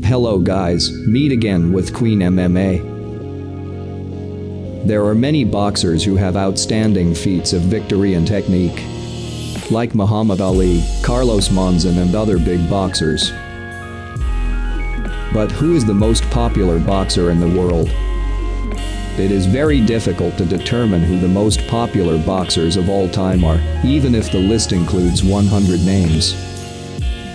Hello guys, meet again with Queen MMA. There are many boxers who have outstanding feats of victory and technique, like Muhammad Ali, Carlos Monzón and other big boxers. But who is the most popular boxer in the world? It is very difficult to determine who the most popular boxers of all time are, even if the list includes 100 names.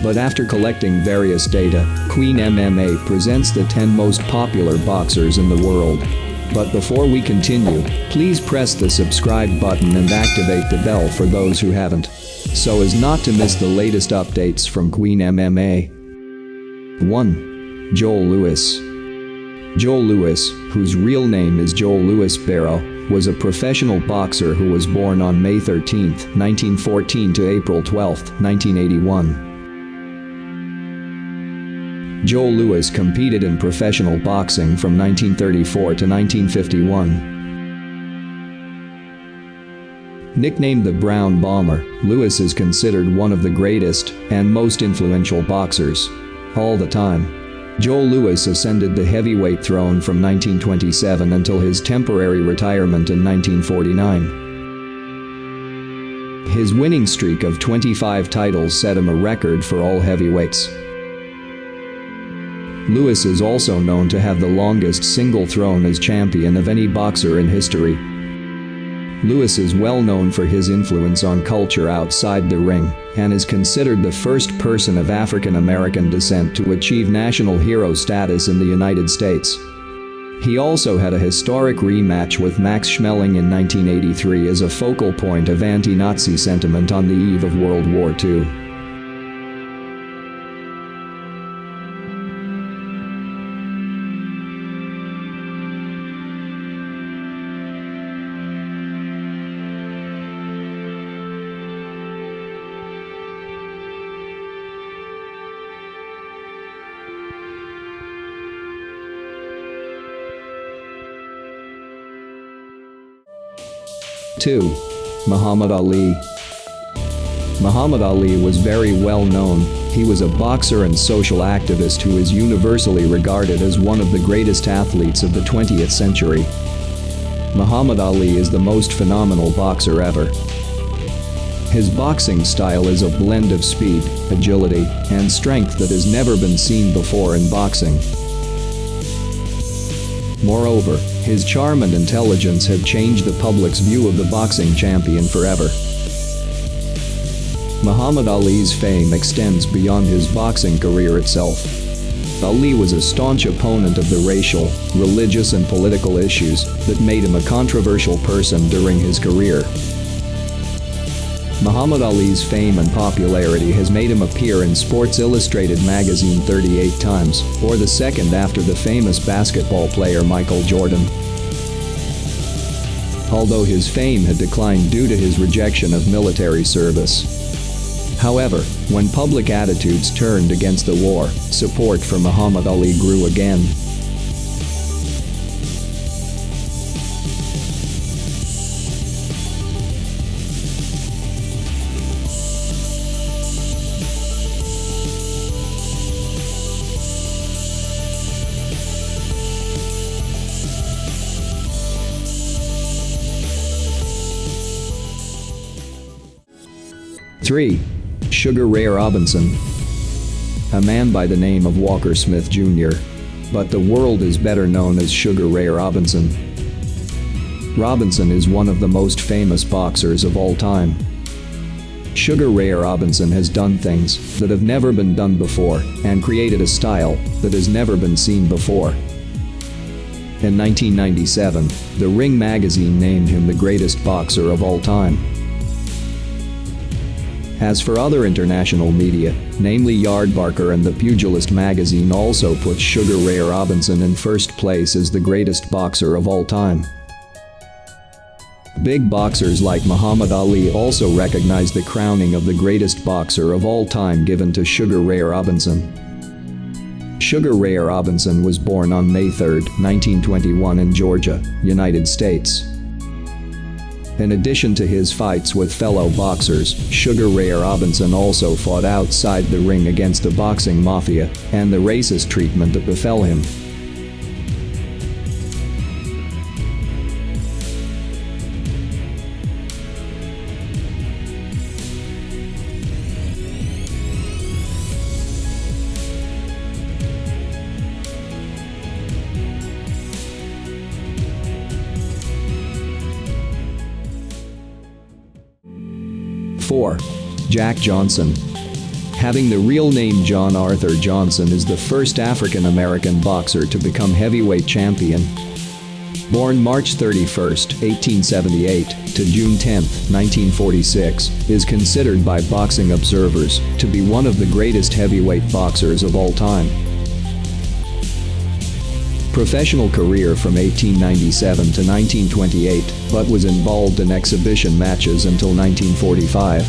But after collecting various data, Queen MMA presents the 10 most popular boxers in the world. But before we continue, please press the subscribe button and activate the bell for those who haven't, so as not to miss the latest updates from Queen MMA. 1. Joe Louis. Joe Louis, whose real name is Joe Louis Barrow, was a professional boxer who was born on May 13, 1914 to April 12, 1981. Joe Louis competed in professional boxing from 1934 to 1951. Nicknamed the Brown Bomber, Louis is considered one of the greatest and most influential boxers all the time. Joe Louis ascended the heavyweight throne from 1927 until his temporary retirement in 1949. His winning streak of 25 titles set him a record for all heavyweights. Louis is also known to have the longest single throne as champion of any boxer in history. Louis is well known for his influence on culture outside the ring, and is considered the first person of African American descent to achieve national hero status in the United States. He also had a historic rematch with Max Schmeling in 1983 as a focal point of anti-Nazi sentiment on the eve of World War II. 2. Muhammad Ali. Muhammad Ali was very well known. He was a boxer and social activist who is universally regarded as one of the greatest athletes of the 20th century. Muhammad Ali is the most phenomenal boxer ever. His boxing style is a blend of speed, agility, and strength that has never been seen before in boxing. Moreover, his charm and intelligence have changed the public's view of the boxing champion forever. Muhammad Ali's fame extends beyond his boxing career itself. Ali was a staunch opponent of the racial, religious and political issues that made him a controversial person during his career. Muhammad Ali's fame and popularity has made him appear in Sports Illustrated magazine 38 times, or the second after the famous basketball player Michael Jordan. Although his fame had declined due to his rejection of military service. However, when public attitudes turned against the war, support for Muhammad Ali grew again. 3. Sugar Ray Robinson. A man by the name of Walker Smith Jr., but the world is better known as Sugar Ray Robinson. Robinson is one of the most famous boxers of all time. Sugar Ray Robinson has done things that have never been done before and created a style that has never been seen before. In 1997, The Ring magazine named him the greatest boxer of all time. As for other international media, namely Yardbarker and The Pugilist magazine also put Sugar Ray Robinson in first place as the greatest boxer of all time. Big boxers like Muhammad Ali also recognize the crowning of the greatest boxer of all time given to Sugar Ray Robinson. Sugar Ray Robinson was born on May 3, 1921 in Georgia, United States. In addition to his fights with fellow boxers, Sugar Ray Robinson also fought outside the ring against the boxing mafia and the racist treatment that befell him. Four. Jack Johnson. Having the real name John Arthur Johnson is the first African-American boxer to become heavyweight champion. Born March 31, 1878 to June 10, 1946, is considered by boxing observers to be one of the greatest heavyweight boxers of all time. Professional career from 1897 to 1928, but was involved in exhibition matches until 1945.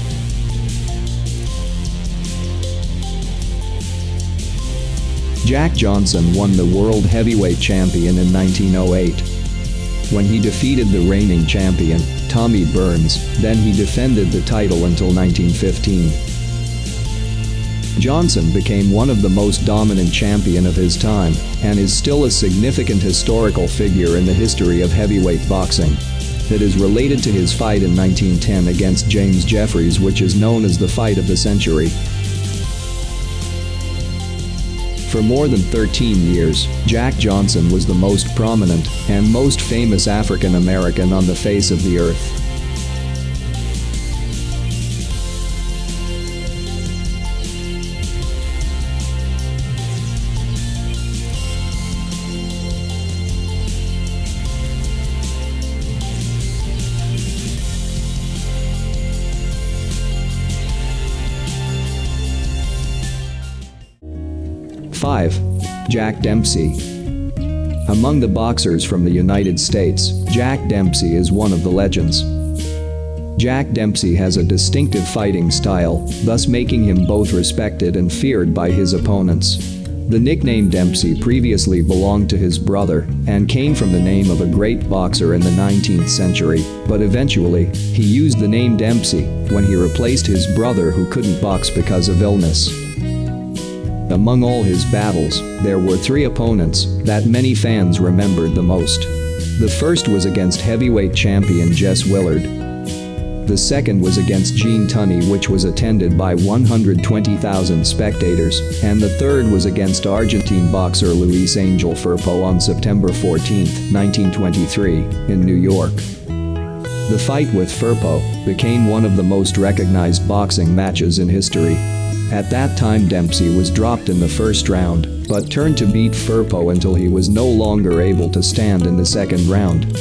Jack Johnson won the World Heavyweight Champion in 1908. When he defeated the reigning champion, Tommy Burns, then he defended the title until 1915. Johnson became one of the most dominant champion of his time, and is still a significant historical figure in the history of heavyweight boxing. It is related to his fight in 1910 against James Jeffries, which is known as the fight of the century. For more than 13 years, Jack Johnson was the most prominent and most famous African American on the face of the earth. Five. Jack Dempsey. Among the boxers from the United States, Jack Dempsey is one of the legends. Jack Dempsey has a distinctive fighting style, thus making him both respected and feared by his opponents. The nickname Dempsey previously belonged to his brother and came from the name of a great boxer in the 19th century, but eventually, he used the name Dempsey when he replaced his brother who couldn't box because of illness. Among all his battles, there were three opponents that many fans remembered the most. The first was against heavyweight champion Jess Willard. The second was against Gene Tunney, which was attended by 120,000 spectators, and the third was against Argentine boxer Luis Angel Firpo on September 14, 1923, in New York. The fight with Firpo became one of the most recognized boxing matches in history. At that time, Dempsey was dropped in the first round, but turned to beat Firpo until he was no longer able to stand in the second round.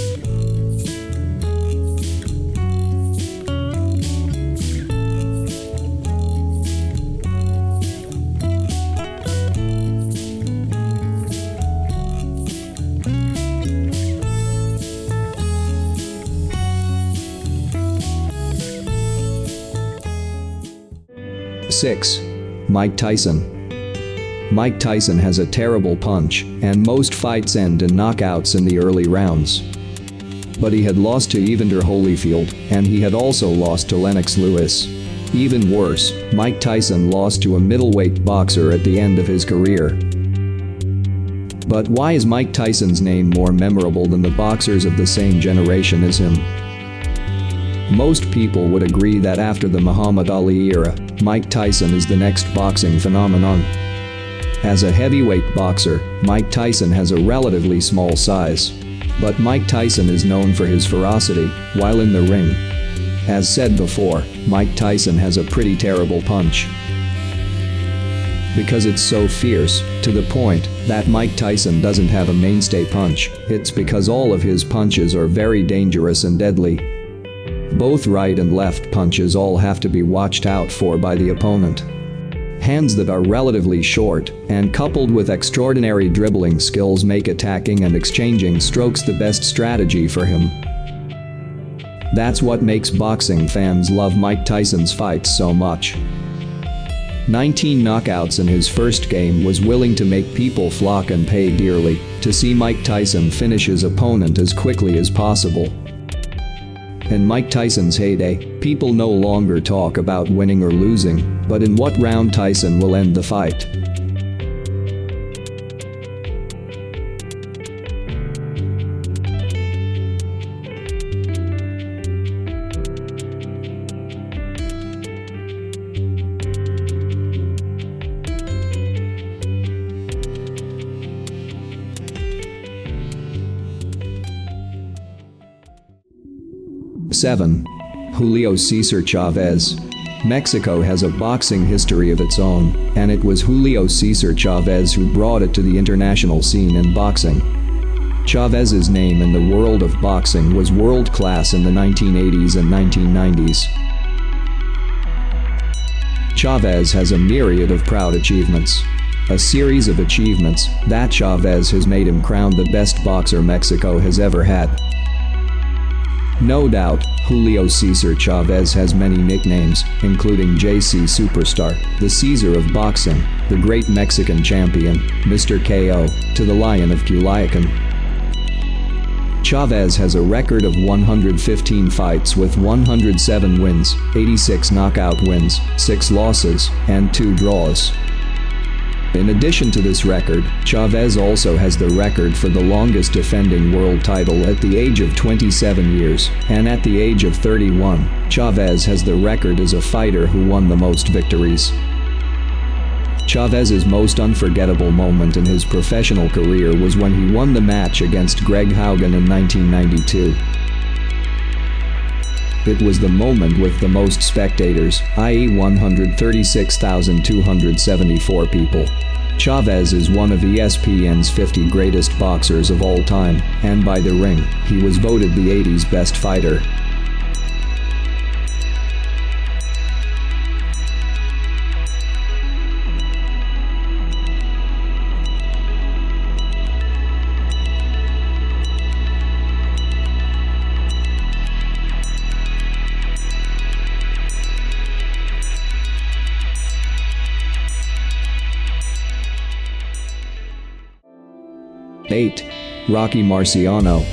Six. Mike Tyson. Mike Tyson has a terrible punch, and most fights end in knockouts in the early rounds. But he had lost to Evander Holyfield, and he had also lost to Lennox Lewis. Even worse, Mike Tyson lost to a middleweight boxer at the end of his career. But why is Mike Tyson's name more memorable than the boxers of the same generation as him? Most people would agree that after the Muhammad Ali era, Mike Tyson is the next boxing phenomenon. As a heavyweight boxer, Mike Tyson has a relatively small size. But Mike Tyson is known for his ferocity while in the ring. As said before, Mike Tyson has a pretty terrible punch. Because it's so fierce, to the point that Mike Tyson doesn't have a mainstay punch, it's because all of his punches are very dangerous and deadly. Both right and left punches all have to be watched out for by the opponent. Hands that are relatively short and coupled with extraordinary dribbling skills make attacking and exchanging strokes the best strategy for him. That's what makes boxing fans love Mike Tyson's fights so much. 19 knockouts in his first game was willing to make people flock and pay dearly to see Mike Tyson finish his opponent as quickly as possible. In Mike Tyson's heyday, people no longer talk about winning or losing, but in what round Tyson will end the fight. Seven. Julio Cesar Chavez. Mexico has a boxing history of its own, and it was Julio Cesar Chavez who brought it to the international scene in boxing. Chavez's name in the world of boxing was world class in the 1980s and 1990s. Chavez has a myriad of proud achievements. A series of achievements that Chavez has made him crowned the best boxer Mexico has ever had. No doubt, Julio Cesar Chavez has many nicknames, including JC Superstar, the Caesar of boxing, the Great Mexican Champion, Mr. KO, to the Lion of Culiacan. Chavez has a record of 115 fights with 107 wins, 86 knockout wins, 6 losses, and 2 draws. In addition to this record, Chavez also has the record for the longest defending world title at the age of 27 years, and at the age of 31, Chavez has the record as a fighter who won the most victories. Chavez's most unforgettable moment in his professional career was when he won the match against Greg Haugen in 1992. It was the moment with the most spectators, i.e. 136,274 people. Chavez is one of ESPN's 50 greatest boxers of all time, and by The Ring, he was voted the 80s best fighter. Eight. Rocky Marciano.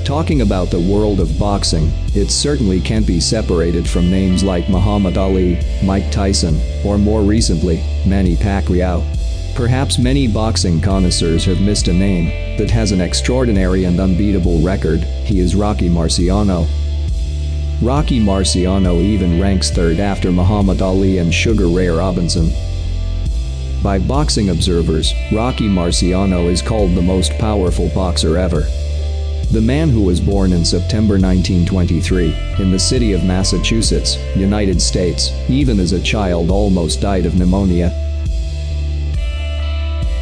Talking about the world of boxing, it certainly can't be separated from names like Muhammad Ali, Mike Tyson, or more recently, Manny Pacquiao. Perhaps many boxing connoisseurs have missed a name that has an extraordinary and unbeatable record. He is Rocky Marciano. Rocky Marciano even ranks third after Muhammad Ali and Sugar Ray Robinson. By boxing observers, Rocky Marciano is called the most powerful boxer ever. The man who was born in September 1923 in the city of Massachusetts, United States, even as a child almost died of pneumonia.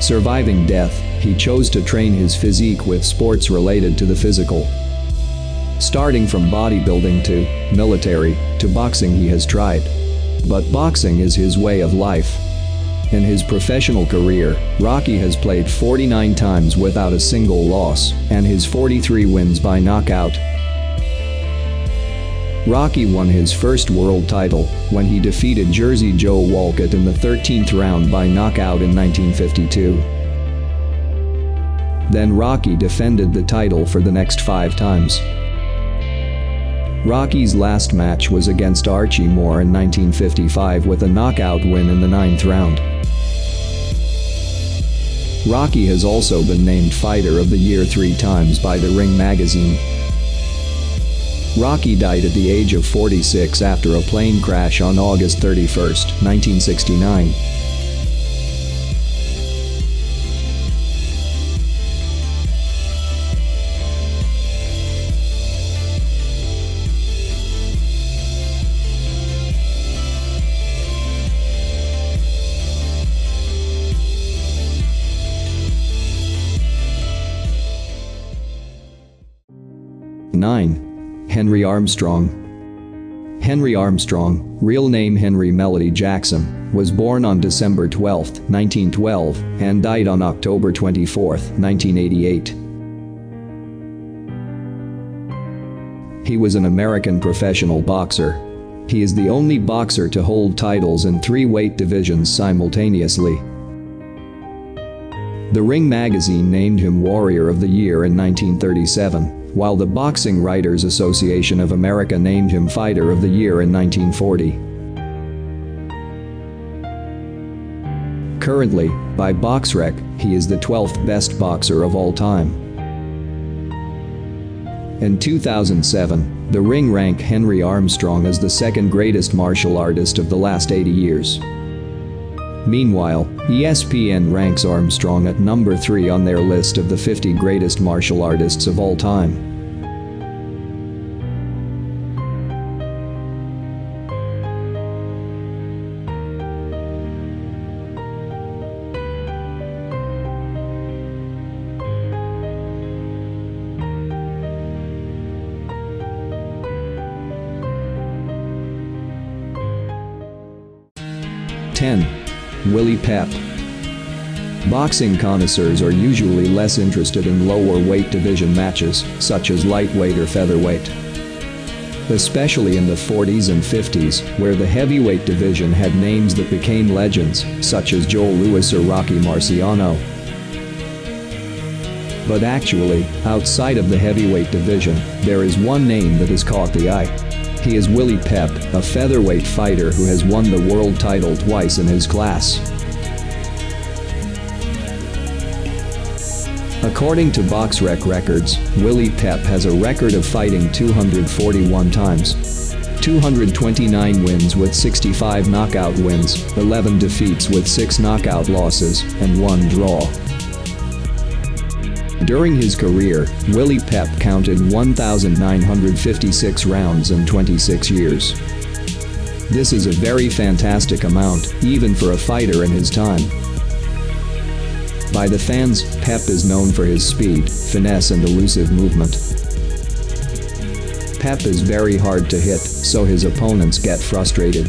Surviving death, he chose to train his physique with sports related to the physical. Starting from bodybuilding to military to boxing he has tried. But boxing is his way of life. In his professional career, Rocky has played 49 times without a single loss, and his 43 wins by knockout. Rocky won his first world title when he defeated Jersey Joe Walcott in the 13th round by knockout in 1952. Then Rocky defended the title for the next 5 times. Rocky's last match was against Archie Moore in 1955 with a knockout win in the 9th round. Rocky has also been named Fighter of the Year 3 times by The Ring magazine. Rocky died at the age of 46 after a plane crash on August 31, 1969. Henry Armstrong. Henry Armstrong, real name Henry Melody Jackson, was born on December 12, 1912, and died on October 24, 1988. He was an American professional boxer. He is the only boxer to hold titles in 3 weight divisions simultaneously. The Ring magazine named him Warrior of the Year in 1937. while the Boxing Writers Association of America named him Fighter of the Year in 1940. Currently, by BoxRec, he is the 12th best boxer of all time. In 2007, the Ring ranked Henry Armstrong as the second greatest martial artist of the last 80 years. Meanwhile, ESPN ranks Armstrong at number 3 on their list of the 50 greatest martial artists of all time. Willie Pep. Boxing connoisseurs are usually less interested in lower weight division matches, such as lightweight or featherweight. Especially in the 40s and 50s, where the heavyweight division had names that became legends, such as Joe Louis or Rocky Marciano. But actually, outside of the heavyweight division, there is one name that has caught the eye. He is Willie Pep, a featherweight fighter who has won the world title twice in his class. According to BoxRec records, Willie Pep has a record of fighting 241 times. 229 wins with 65 knockout wins, 11 defeats with 6 knockout losses, and 1 draw. During his career, Willie Pep counted 1,956 rounds in 26 years. This is a very fantastic amount, even for a fighter in his time. By the fans, Pep is known for his speed, finesse and elusive movement. Pep is very hard to hit, so his opponents get frustrated.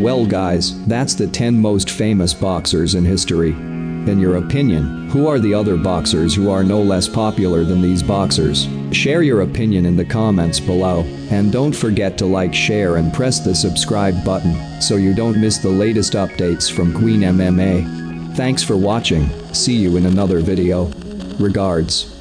Well guys, that's the 10 most famous boxers in history. In your opinion, who are the other boxers who are no less popular than these boxers? Share your opinion in the comments below, and don't forget to like, share and press the subscribe button so you don't miss the latest updates from Queen MMA. Thanks for watching, see you in another video. Regards.